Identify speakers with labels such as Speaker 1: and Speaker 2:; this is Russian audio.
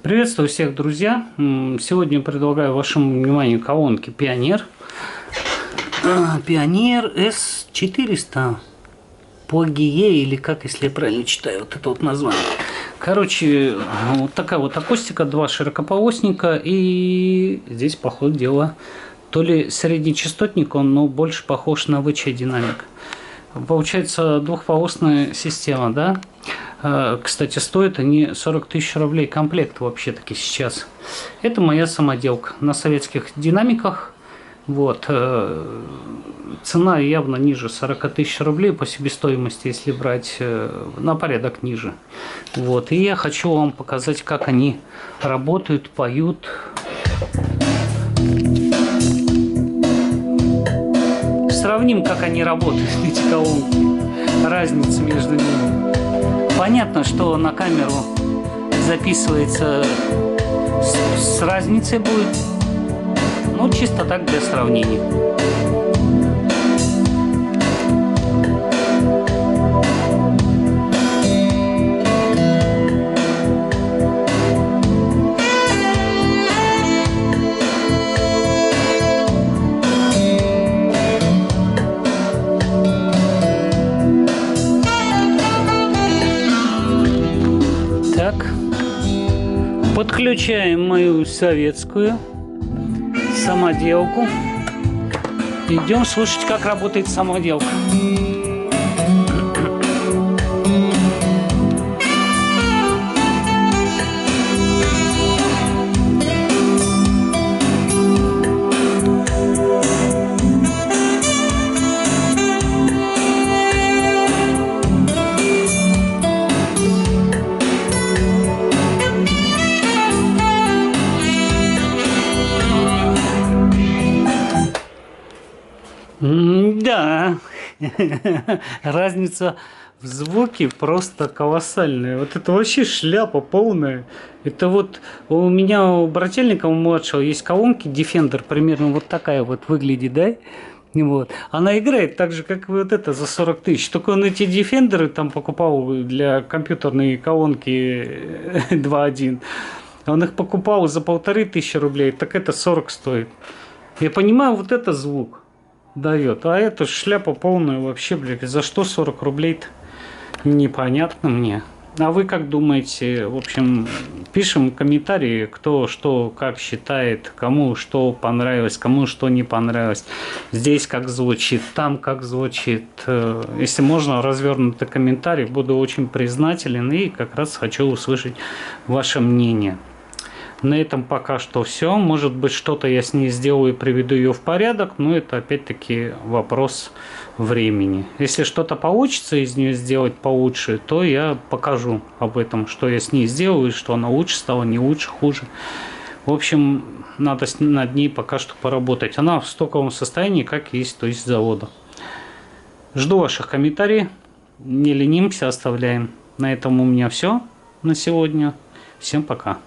Speaker 1: Приветствую всех, друзья! Сегодня предлагаю вашему вниманию колонки Pioneer. Pioneer S400 по GE, или как, если я правильно читаю, вот это вот название. Короче, вот такая вот акустика, два широкополосника, и здесь, по ходу дела, то ли среднечастотник, он, но больше похож на VC динамик. Получается двухполосная система, да? Кстати, стоят они 40 тысяч рублей комплект вообще-таки сейчас. Это моя самоделка на советских динамиках. Вот. Цена явно ниже 40 тысяч рублей по себестоимости, если брать на порядок ниже. Вот. И я хочу вам показать, как они работают, поют. Сравним, как они работают, эти колонки. Разница между ними. Понятно, что на камеру записывается с разницей будет, ну чисто так для сравнения. Подключаем мою советскую самоделку. Идем слушать, как работает самоделка. Да, разница в звуке просто колоссальная. Вот это вообще шляпа полная. Это вот у меня, у брательника, у младшего, есть колонки Defender, примерно вот такая вот выглядит, да? Вот. Она играет так же, как и вот это, за 40 тысяч. Только он эти Defender'ы там покупал для компьютерной колонки 2.1. Он их покупал за 1500 рублей, так это 40 стоит. Я понимаю, вот это звук дает. А это шляпа полная вообще, блядь. За что 40 рублей-то? Непонятно мне. А вы как думаете? В общем, пишем комментарии, кто что, как считает, кому что понравилось, кому что не понравилось. Здесь как звучит, там как звучит. Если можно, развернутый комментарий, буду очень признателен и как раз хочу услышать ваше мнение. На этом пока что все. Может быть, что-то я с ней сделаю и приведу ее в порядок, но это опять-таки вопрос времени. Если что-то получится из нее сделать получше, то я покажу об этом, что я с ней сделаю, что она лучше стала, не лучше, хуже. В общем, надо над ней пока что поработать. Она в стоковом состоянии, как есть, то есть с завода. Жду ваших комментариев. Не ленимся, оставляем. На этом у меня все на сегодня. Всем пока.